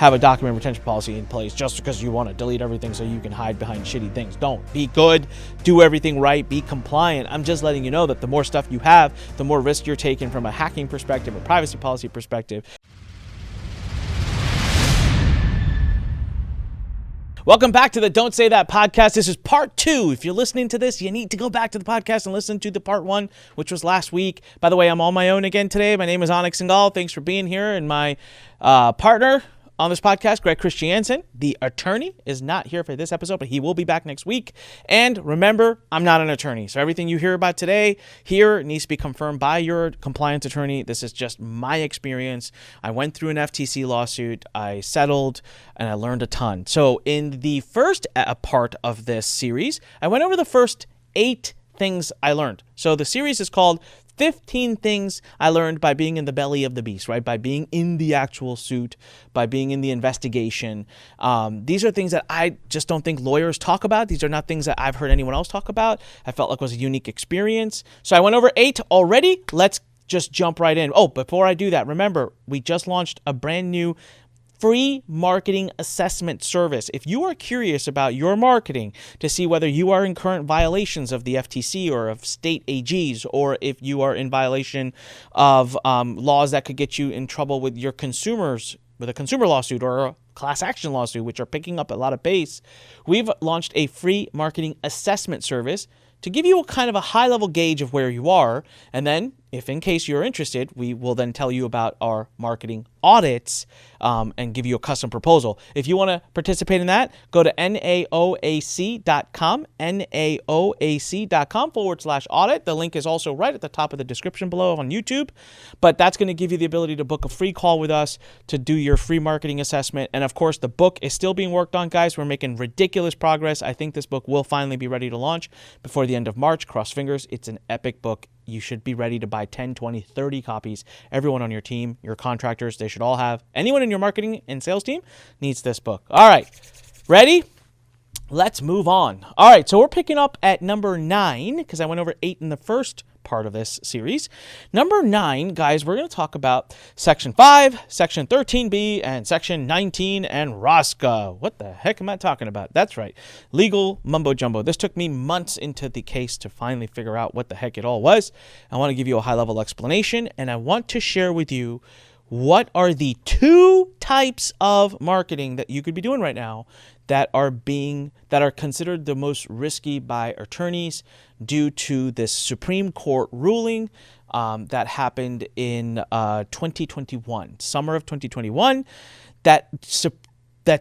have a document retention policy in place just because you want to delete everything so you can hide behind shitty things. Don't. Be good, do everything right, be compliant. I'm just letting you know that the more stuff you have, the more risk you're taking from a hacking perspective, a privacy policy perspective. Welcome back to the Don't Say That podcast. This is part 2. If you're listening to this, you need to go back to the podcast and listen to the part 1, which was last week. By the way, I'm on my own again today. My name is Onyx Singal. Thanks for being here. And my partner on this podcast, Greg Christiansen, the attorney, is not here for this episode, but he will be back next week. And remember, I'm not an attorney. So everything you hear about today here needs to be confirmed by your compliance attorney. This is just my experience. I went through an FTC lawsuit. I settled, and I learned a ton. So in the first part of this series, I went over the first 8 things I learned. So the series is called 15 things I learned by being in the belly of the beast, right? By being in the actual suit, by being in the investigation. These are things that I just don't think lawyers talk about. These are not things that I've heard anyone else talk about. I felt like it was a unique experience. So I went over 8 already. Let's just jump right in. Oh, before I do that, remember, we just launched a brand new free marketing assessment service. If you are curious about your marketing to see whether you are in current violations of the FTC or of state AGs, or if you are in violation of laws that could get you in trouble with your consumers, with a consumer lawsuit or a class action lawsuit, which are picking up a lot of pace, we've launched a free marketing assessment service to give you a kind of a high-level gauge of where you are. And then, if in case you're interested, we will then tell you about our marketing audits and give you a custom proposal. If you want to participate in that, go to naoac.com, naoac.com/audit. The link is also right at the top of the description below on YouTube. But that's going to give you the ability to book a free call with us to do your free marketing assessment. And of course, the book is still being worked on, guys. We're making ridiculous progress. I think this book will finally be ready to launch before the end of March. Cross fingers. It's an epic book. You should be ready to buy 10, 20, 30 copies. Everyone on your team, your contractors, they should all have. Anyone in your marketing and sales team needs this book. All right. Ready? Let's move on. All right. So we're picking up at number 9 because I went over 8 in the first part of this series. Number 9, guys, we're going to talk about Section 5, Section 13B, and Section 19 and ROSCA. What the heck am I talking about? That's right. Legal mumbo jumbo. This took me months into the case to finally figure out what the heck it all was. I want to give you a high-level explanation, and I want to share with you what are the 2 types of marketing that you could be doing right now that are considered the most risky by attorneys due to this Supreme Court ruling that happened in 2021, summer of 2021, that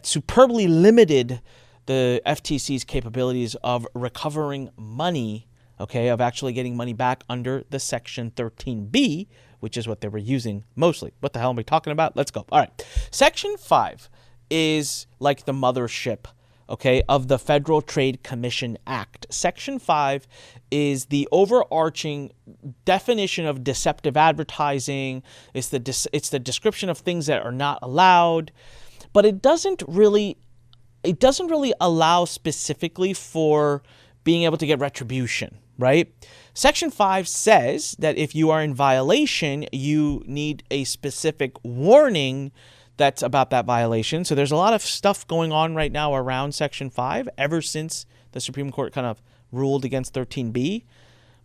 superbly limited the FTC's capabilities of recovering money, okay, of actually getting money back under the Section 13B, which is what they were using mostly. What the hell am we talking about? Let's go. All right. Section 5 is like the mothership, okay, of the Federal Trade Commission Act. Section 5 is the overarching definition of deceptive advertising. It's the description of things that are not allowed, but it doesn't really allow specifically for being able to get retribution, right? Section 5 says that if you are in violation, you need a specific warning that's about that violation. So there's a lot of stuff going on right now around Section 5 ever since the Supreme Court kind of ruled against 13B.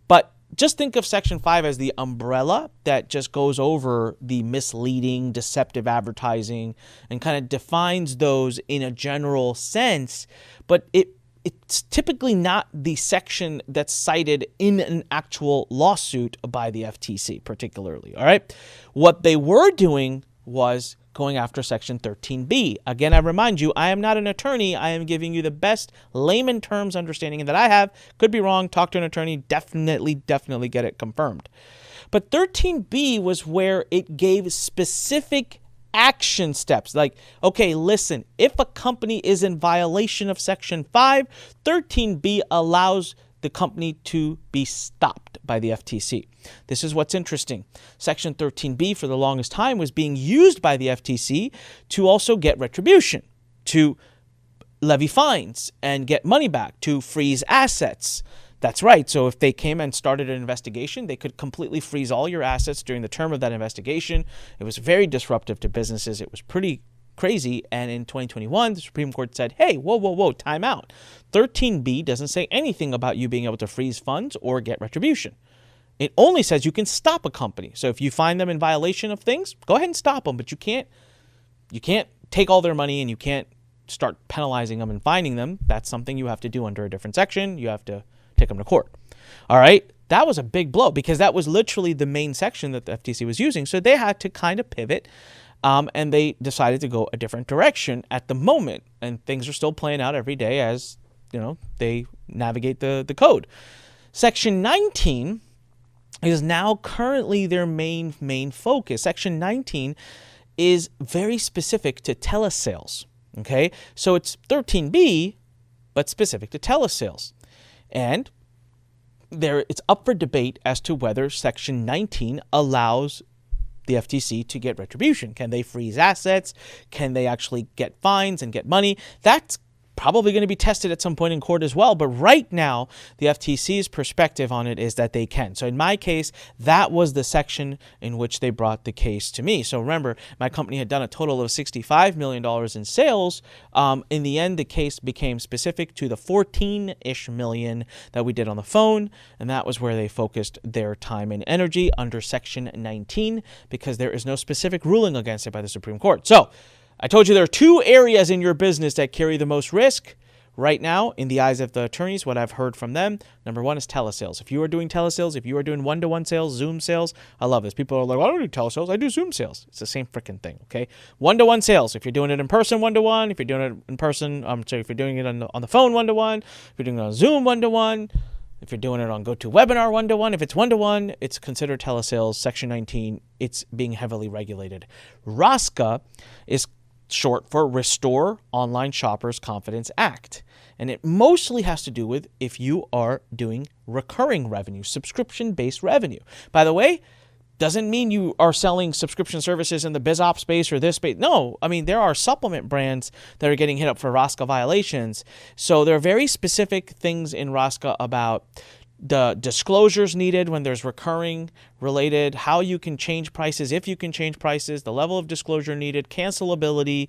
But just think of Section 5 as the umbrella that just goes over the misleading, deceptive advertising and kind of defines those in a general sense. But it's typically not the section that's cited in an actual lawsuit by the FTC particularly, all right? What they were doing was going after Section 13B. Again, I remind you, I am not an attorney. I am giving you the best layman terms understanding that I have. Could be wrong. Talk to an attorney. Definitely get it confirmed. But 13B was where it gave specific action steps. Like, okay, listen, if a company is in violation of Section 5, 13B allows the company to be stopped by the FTC. This is what's interesting. Section 13B for the longest time was being used by the FTC to also get retribution, to levy fines and get money back, to freeze assets. That's right. So if they came and started an investigation, they could completely freeze all your assets during the term of that investigation. It was very disruptive to businesses. It was pretty crazy. And in 2021, the Supreme Court said, hey, whoa, time out. 13B doesn't say anything about you being able to freeze funds or get retribution. It only says you can stop a company. So if you find them in violation of things, go ahead and stop them. But you can't take all their money, and you can't start penalizing them and fining them. That's something you have to do under a different section. You have to take them to court. All right. That was a big blow because that was literally the main section that the FTC was using. So they had to kind of pivot, and they decided to go a different direction at the moment. And things are still playing out every day as, they navigate the code. Section 19 is now currently their main focus. Section 19 is very specific to telesales. Okay, so it's 13B, but specific to telesales. And it's up for debate as to whether Section 19 allows the FTC to get retribution. Can they freeze assets? Can they actually get fines and get money? That's probably going to be tested at some point in court as well. But right now, the FTC's perspective on it is that they can. So in my case, that was the section in which they brought the case to me. So remember, my company had done a total of $65 million in sales. In the end, the case became specific to the 14-ish million that we did on the phone. And that was where they focused their time and energy under Section 19 because there is no specific ruling against it by the Supreme Court. So I told you there are two areas in your business that carry the most risk right now in the eyes of the attorneys, what I've heard from them. Number one is telesales. If you are doing telesales, if you are doing one-to-one sales, Zoom sales, I love this. People are like, well, I don't do telesales, I do Zoom sales. It's the same freaking thing, okay? One-to-one sales. If you're doing it in person, one-to-one. If you're doing it in person, if you're doing it on the phone, one-to-one. If you're doing it on Zoom, one-to-one. If you're doing it on GoToWebinar one-to-one, if it's one-to-one, it's considered telesales. Section 19, it's being heavily regulated. ROSCA is short for Restore Online Shoppers Confidence Act. And it mostly has to do with if you are doing recurring revenue, subscription-based revenue. By the way, doesn't mean you are selling subscription services in the BizOps space or this space. No, I mean, there are supplement brands that are getting hit up for ROSCA violations. So there are very specific things in ROSCA about the disclosures needed when there's recurring related, how you can change prices, if you can change prices, the level of disclosure needed, cancelability.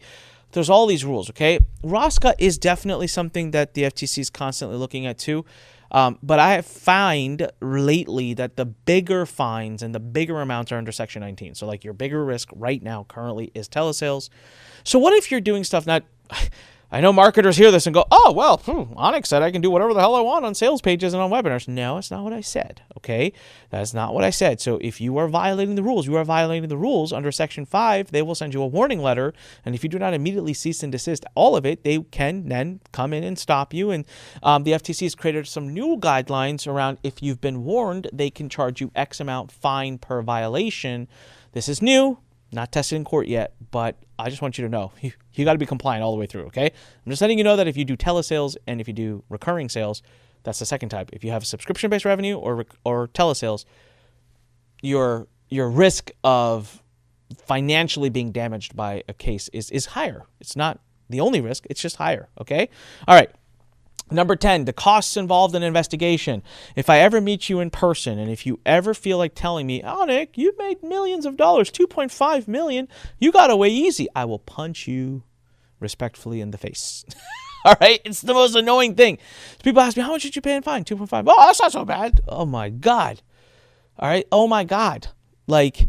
There's all these rules, okay? ROSCA is definitely something that the FTC is constantly looking at too. But I find lately that the bigger fines and the bigger amounts are under Section 19. So like your bigger risk right now currently is telesales. So what if you're doing stuff not... I know marketers hear this and go, oh, well, Onyx said I can do whatever the hell I want on sales pages and on webinars. No, that's not what I said, okay? That's not what I said. So if you are violating the rules, you are violating the rules under Section 5, they will send you a warning letter. And if you do not immediately cease and desist all of it, they can then come in and stop you. And the FTC has created some new guidelines around if you've been warned, they can charge you X amount fine per violation. This is new. Not tested in court yet, but I just want you to know, you got to be compliant all the way through, okay? I'm just letting you know that if you do telesales and if you do recurring sales, that's the second type. If you have subscription-based revenue or telesales, your risk of financially being damaged by a case is higher. It's not the only risk, it's just higher, okay? All right. Number 10, the costs involved in an investigation. If I ever meet you in person and if you ever feel like telling me, oh, Nick, you've made millions of dollars, 2.5 million, you got away easy, I will punch you respectfully in the face. All right? It's the most annoying thing. People ask me, how much did you pay in fine? 2.5. Oh, that's not so bad. Oh, my God. All right? Oh, my God. Like,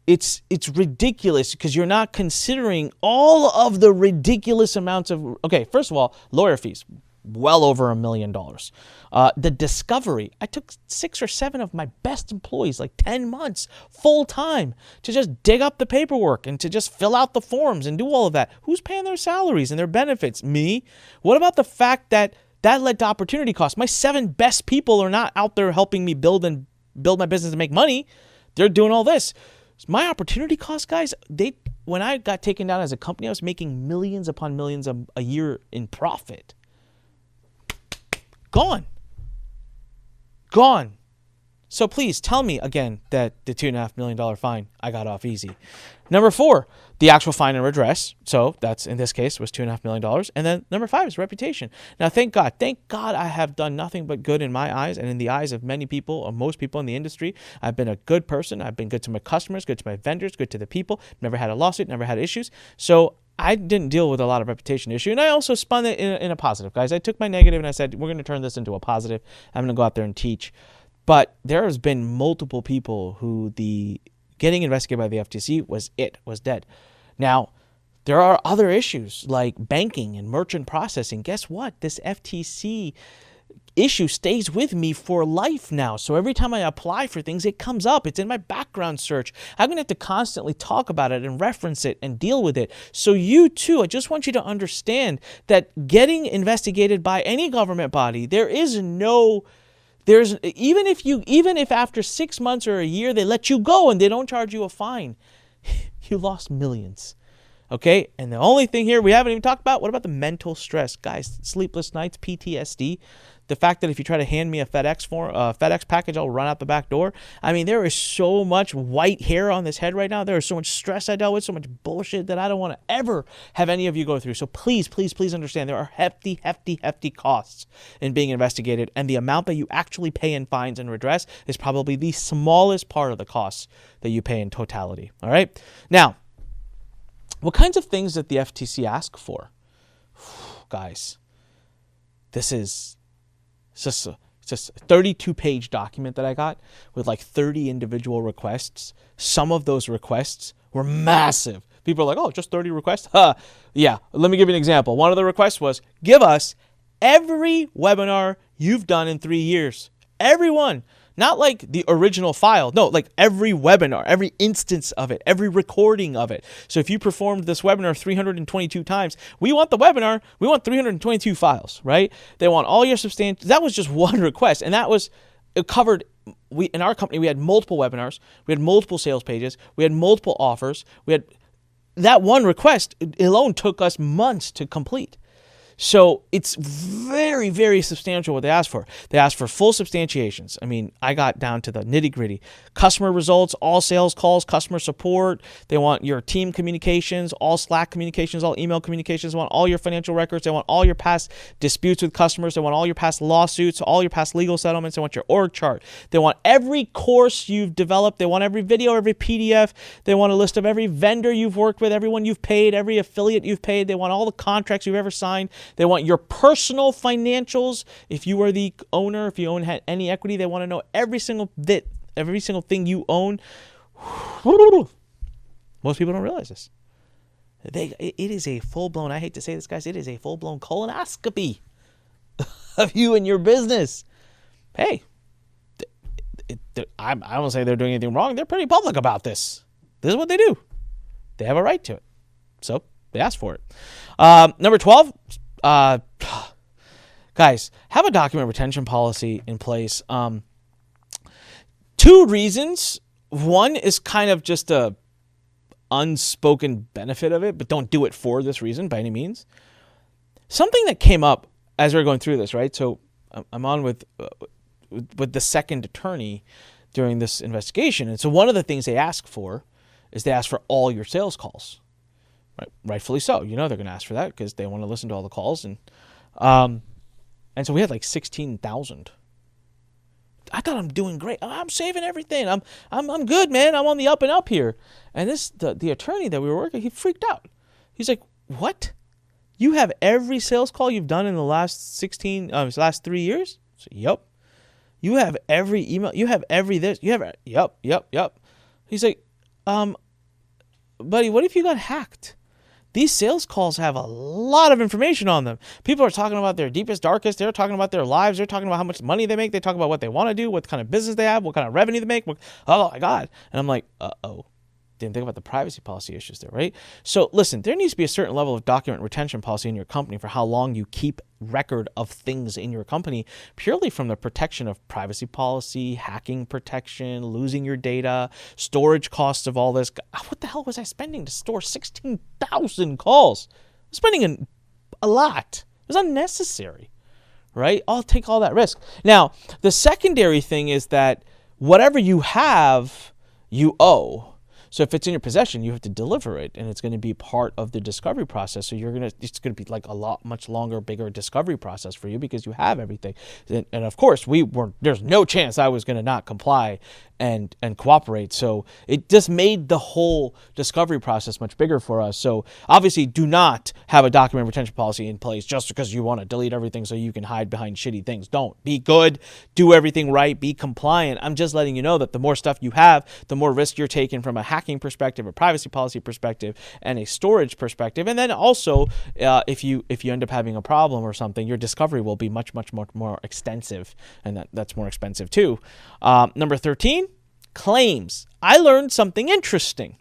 it's ridiculous because you're not considering all of the ridiculous amounts of, okay, first of all, lawyer fees. Well over $1 million. The discovery, I took 6 or 7 of my best employees, like 10 months, full time, to just dig up the paperwork and to just fill out the forms and do all of that. Who's paying their salaries and their benefits? Me. What about the fact that led to opportunity costs? My 7 best people are not out there helping me build my business and make money. They're doing all this. My opportunity costs, guys, when I got taken down as a company, I was making millions upon millions a year in profit. Gone. So please tell me again that the $2.5 million fine I got off easy. Number 4, the actual fine and redress. So that's, in this case, was $2.5 million. And then number 5 is reputation. Now, thank God I have done nothing but good in my eyes and in the eyes of many people or most people in the industry. I've been a good person. I've been good to my customers, good to my vendors, good to the people. Never had a lawsuit, never had issues. So I didn't deal with a lot of reputation issue. And I also spun it in a positive, guys. I took my negative and I said, we're going to turn this into a positive. I'm going to go out there and teach. But there has been multiple people who the getting investigated by the FTC was dead. Now, there are other issues like banking and merchant processing. Guess what? This FTC issue stays with me for life now. So every time I apply for things, it comes up. It's in my background search. I'm going to have to constantly talk about it and reference it and deal with it. So you too, I just want you to understand that getting investigated by any government body, even if after 6 months or a year they let you go and they don't charge you a fine, you lost millions. Okay, and the only thing here we haven't even talked about, what about the mental stress? Guys, sleepless nights, PTSD, the fact that if you try to hand me a FedEx package, I'll run out the back door. I mean, there is so much white hair on this head right now. There is so much stress I dealt with, so much bullshit that I don't want to ever have any of you go through. So please, please, please understand there are hefty, hefty, hefty costs in being investigated, and the amount that you actually pay in fines and redress is probably the smallest part of the costs that you pay in totality. All right? Now, what kinds of things did the FTC ask for? Guys, this is just a 32-page document that I got with like 30 individual requests. Some of those requests were massive. People are like, oh, just 30 requests? Yeah, let me give you an example. One of the requests was, give us every webinar you've done in 3 years. Everyone. Not like the original file. No, like every webinar, every instance of it, every recording of it. So if you performed this webinar 322 times, we want the webinar, we want 322 files, right? They want all your substantial. That was just one request. And that was, it covered, in our company, we had multiple webinars, we had multiple sales pages, we had multiple offers. That one request alone took us months to complete. So it's very, very substantial what they asked for. They asked for full substantiations. I mean, I got down to the nitty gritty. Customer results, all sales calls, customer support. They want your team communications, all Slack communications, all email communications. They want all your financial records. They want all your past disputes with customers. They want all your past lawsuits, all your past legal settlements. They want your org chart. They want every course you've developed. They want every video, every PDF. They want a list of every vendor you've worked with, everyone you've paid, every affiliate you've paid. They want all the contracts you've ever signed. They want your personal financials. If you are the owner, if you had any equity, they want to know every single thing you own. Most people don't realize this. It is a full-blown, I hate to say this, guys, it is a full-blown colonoscopy of you and your business. Hey, I don't say they're doing anything wrong. They're pretty public about this. This is what they do. They have a right to it. So they asked for it. Number 12, guys, have a document retention policy in place. 2 reasons. One is kind of just a unspoken benefit of it, but don't do it for this reason by any means. Something that came up as we were going through this, right? So I'm on with the second attorney during this investigation. And so one of the things they ask for is they ask for all your sales calls. Right, rightfully so. You know they're going to ask for that because they want to listen to all the calls, and so we had like 16,000. I thought I'm doing great. I'm saving everything. I'm good, man. I'm on the up and up here. And the attorney that we were working, he freaked out. He's like, "What? You have every sales call you've done in the last 3 years?" So, yep. You have every email. You have every this. You have yep. He's like, buddy, what if you got hacked? These sales calls have a lot of information on them. People are talking about their deepest, darkest. They're talking about their lives. They're talking about how much money they make. They talk about what they want to do, what kind of business they have, what kind of revenue they make. Oh, my God. And I'm like, uh-oh. Didn't think about the privacy policy issues there, right? So listen, there needs to be a certain level of document retention policy in your company for how long you keep record of things in your company, purely from the protection of privacy policy, hacking protection, losing your data, storage costs of all this. What the hell was I spending to store 16,000 calls? I'm spending a lot. It was unnecessary, right? I'll take all that risk. Now, the secondary thing is that whatever you have, you owe. So if it's in your possession, you have to deliver it, and it's going to be part of the discovery process. So it's going to be like a much longer, bigger discovery process for you because you have everything. And of course, there's no chance I was going to not comply and cooperate. So it just made the whole discovery process much bigger for us. So obviously do not have a document retention policy in place just because you want to delete everything so you can hide behind shitty things. Don't. Be good, do everything right, be compliant. I'm just letting you know that the more stuff you have, the more risk you're taking from a hacking perspective, a privacy policy perspective, and a storage perspective. And then also, if you end up having a problem or something, your discovery will be much more extensive, and that's more expensive too. Number 13, claims. I learned something interesting.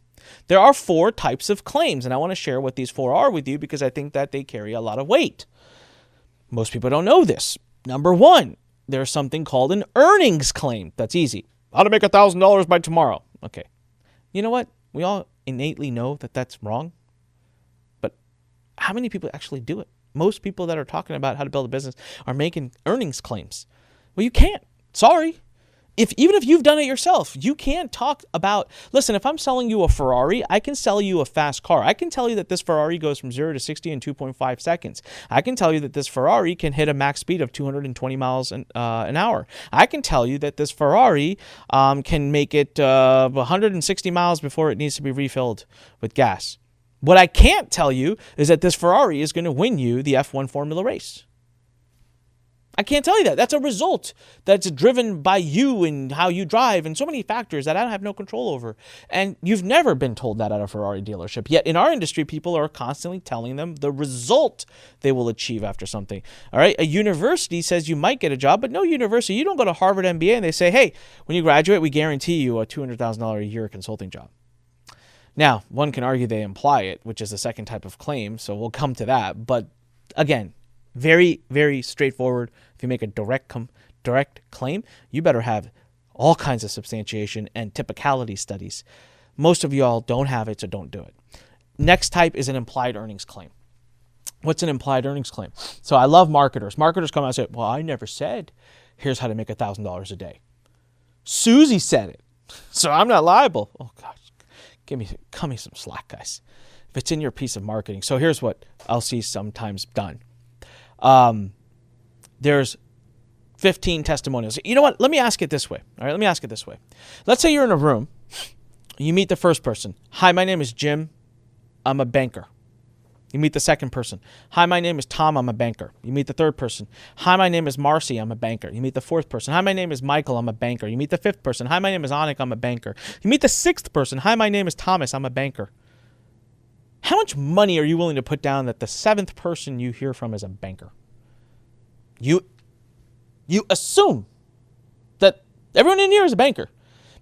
There are 4 types of claims, and I want to share what these 4 are with you because I think that they carry a lot of weight. Most people don't know this. Number 1, there's something called an earnings claim. That's easy. How to make $1,000 by tomorrow. Okay. You know what? We all innately know that that's wrong. But how many people actually do it? Most people that are talking about how to build a business are making earnings claims. Well, you can't. Sorry. Even if you've done it yourself, you can't talk about, listen, if I'm selling you a Ferrari, I can sell you a fast car. I can tell you that this Ferrari goes from 0 to 60 in 2.5 seconds. I can tell you that this Ferrari can hit a max speed of 220 miles an hour. I can tell you that this Ferrari can make it 160 miles before it needs to be refilled with gas. What I can't tell you is that this Ferrari is going to win you the F1 Formula race. I can't tell you that. That's a result that's driven by you and how you drive and so many factors that I have no control over. And you've never been told that at a Ferrari dealership. Yet in our industry, people are constantly telling them the result they will achieve after something. All right. A university says you might get a job, but no university. You don't go to Harvard MBA and they say, hey, when you graduate, we guarantee you a $200,000 a year consulting job. Now, one can argue they imply it, which is the second type of claim. So we'll come to that. But again, very, very straightforward. If you make a direct claim, you better have all kinds of substantiation and typicality studies. Most of y'all don't have it, so don't do it. Next type is an implied earnings claim. What's an implied earnings claim? So I love marketers. Marketers come out and say, well, I never said, here's how to make $1,000 a day. Susie said it, so I'm not liable. Oh, gosh, cut me some slack, guys. If it's in your piece of marketing. So here's what I'll see sometimes done. There's 15 testimonials. You know what? Let me ask it this way. All right, let me ask it this way. Let's say you're in a room. You meet the first person. Hi, my name is Jim. I'm a banker. You meet the second person. Hi, my name is Tom. I'm a banker. You meet the third person. Hi, my name is Marcy. I'm a banker. You meet the fourth person. Hi, my name is Michael. I'm a banker. You meet the fifth person. Hi, my name is Anik. I'm a banker. You meet the sixth person. Hi, my name is Thomas. I'm a banker. How much money are you willing to put down that the seventh person you hear from is a banker? You assume that everyone in here is a banker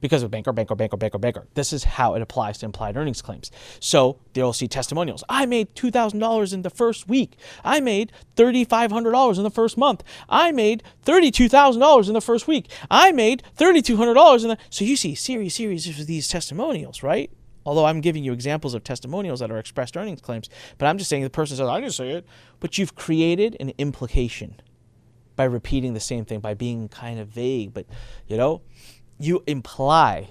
because of banker. This is how it applies to implied earnings claims. So they'll see testimonials. I made $2,000 in the first week. I made $3,500 in the first month. I made $32,000 in the first week. I made $3,200 in the... So you see series of these testimonials, right? Although I'm giving you examples of testimonials that are expressed earnings claims, but I'm just saying the person says, I didn't say it, but you've created an implication by repeating the same thing, by being kind of vague, but you imply,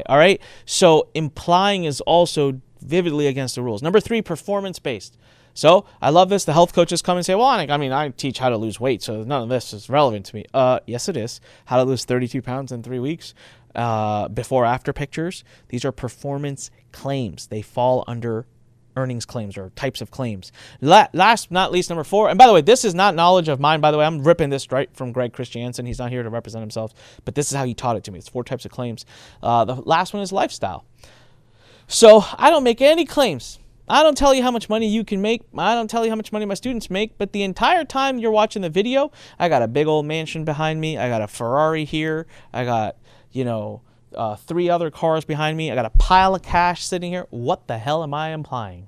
all right? So implying is also vividly against the rules. Number 3, performance-based. So I love this. The health coaches come and say, well, I teach how to lose weight, so none of this is relevant to me. Yes, it is. How to lose 32 pounds in 3 weeks. Before after pictures. These are performance claims. They fall under earnings claims or types of claims. Last but not least, number 4. And by the way, this is not knowledge of mine. By the way, I'm ripping this right from Greg Christiansen. He's not here to represent himself, but this is how he taught it to me. It's 4 types of claims. The last one is lifestyle. So I don't make any claims. I don't tell you how much money you can make. I don't tell you how much money my students make. But the entire time you're watching the video, I got a big old mansion behind me. I got a Ferrari here. I got 3 other cars behind me. I got a pile of cash sitting here. What the hell am I implying?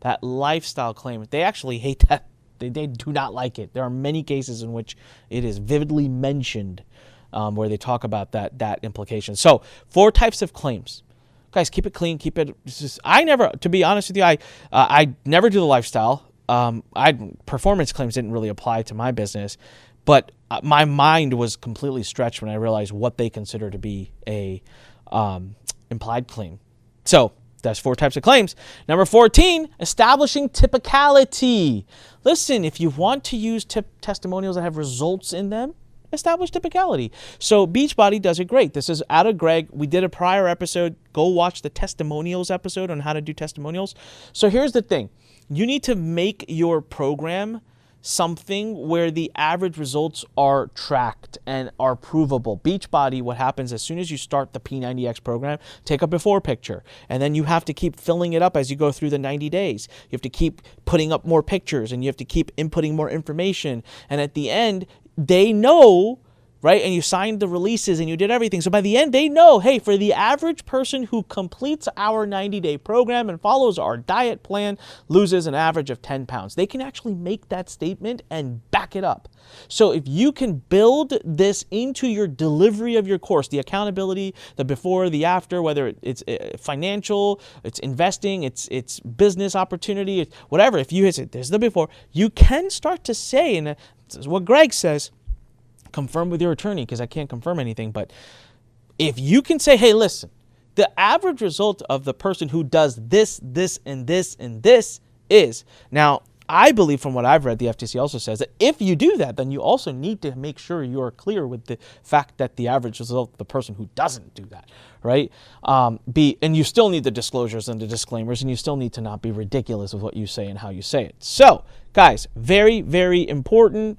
That lifestyle claim. They actually hate that. They do not like it. There are many cases in which it is vividly mentioned where they talk about that implication. So 4 types of claims. Guys, keep it clean. Keep it. To be honest with you, I never do the lifestyle. Performance claims didn't really apply to my business, but my mind was completely stretched when I realized what they consider to be a implied claim. So that's 4 types of claims. Number 14, establishing typicality. Listen, if you want to use testimonials that have results in them, establish typicality. So Beachbody does it great. This is out of Greg. We did a prior episode. Go watch the testimonials episode on how to do testimonials. So here's the thing. You need to make your program something where the average results are tracked and are provable. Beachbody, what happens as soon as you start the P90X program, take a before picture, and then you have to keep filling it up as you go through the 90 days. You have to keep putting up more pictures, and you have to keep inputting more information. And at the end, they know, right? And you signed the releases and you did everything. So by the end, they know, hey, for the average person who completes our 90-day program and follows our diet plan, loses an average of 10 pounds. They can actually make that statement and back it up. So if you can build this into your delivery of your course, the accountability, the before, the after, whether it's financial, it's investing, it's business opportunity, it's whatever, if you hit it, there's the before, you can start to say, and this is what Greg says, confirm with your attorney because I can't confirm anything. But if you can say, hey, listen, the average result of the person who does this, this, and this, and this is. Now, I believe from what I've read, the FTC also says that if you do that, then you also need to make sure you are clear with the fact that the average result of the person who doesn't do that, right? And you still need the disclosures and the disclaimers, and you still need to not be ridiculous with what you say and how you say it. So, guys, very, very important.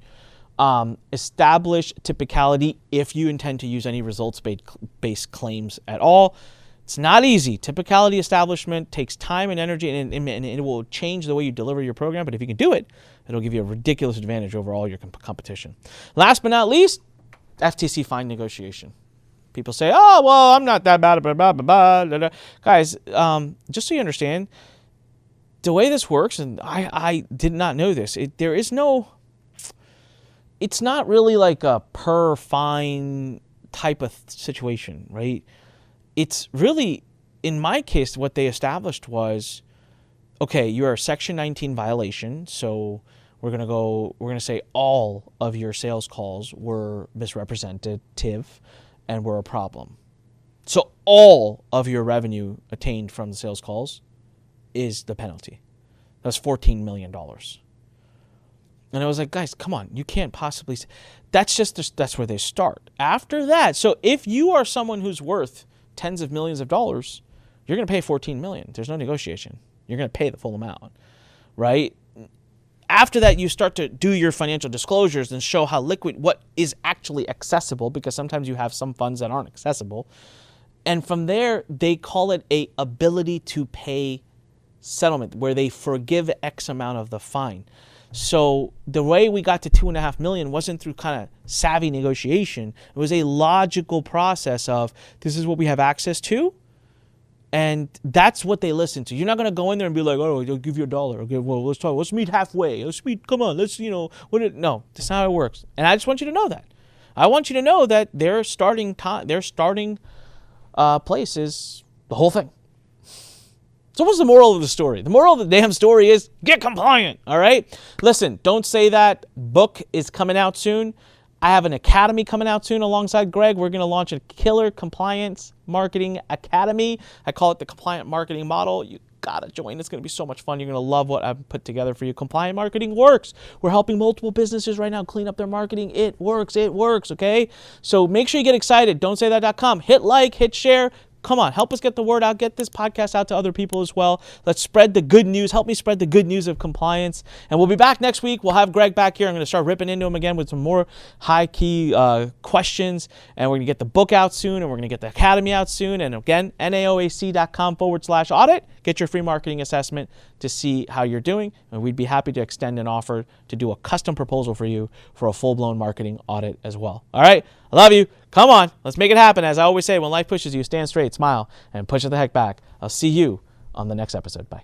Establish typicality if you intend to use any results-based claims at all. It's not easy. Typicality establishment takes time and energy, and it will change the way you deliver your program. But if you can do it, it'll give you a ridiculous advantage over all your competition. Last but not least, FTC fine negotiation. People say, oh, well, I'm not that bad. Blah, blah, blah, blah, blah. Guys, just so you understand, the way this works, and I did not know this, it's not really like a per fine type of situation, right? It's really, in my case, what they established was, okay, you're a Section 19 violation, so we're going to say all of your sales calls were misrepresentative and were a problem. So all of your revenue attained from the sales calls is the penalty. That's $14 million. And I was like, guys, come on, you can't possibly. That's where they start. After that, so if you are someone who's worth tens of millions of dollars, you're going to pay $14 million. There's no negotiation. You're going to pay the full amount, right? After that, you start to do your financial disclosures and show how liquid, what is actually accessible, because sometimes you have some funds that aren't accessible. And from there, they call it a ability to pay settlement, where they forgive X amount of the fine. So the way we got to $2.5 million wasn't through kind of savvy negotiation. It was a logical process of, this is what we have access to, and that's what they listen to. You're not going to go in there and be like, oh, I'll give you $1. Okay, well, let's talk. Let's meet halfway. Come on, no, that's not how it works. And I just want you to know that. I want you to know that their starting place is the whole thing. So what's the moral of the story? The moral of the damn story is get compliant, all right? Listen, don't say that. Book is coming out soon. I have an academy coming out soon alongside Greg. We're going to launch a killer compliance marketing academy. I call it the compliant marketing model. You got to join. It's going to be so much fun. You're going to love what I've put together for you. Compliant marketing works. We're helping multiple businesses right now clean up their marketing. It works, okay? So make sure you get excited. Don'tsaythat.com. Hit like, hit share. Come on, help us get the word out. Get this podcast out to other people as well. Let's spread the good news. Help me spread the good news of compliance. And we'll be back next week. We'll have Greg back here. I'm going to start ripping into him again with some more high-key questions. And we're going to get the book out soon. And we're going to get the academy out soon. And again, naoac.com/audit. Get your free marketing assessment to see how you're doing. And we'd be happy to extend an offer to do a custom proposal for you for a full-blown marketing audit as well. All right? I love you. Come on. Let's make it happen. As I always say, when life pushes you, stand straight, smile, and push it the heck back. I'll see you on the next episode. Bye.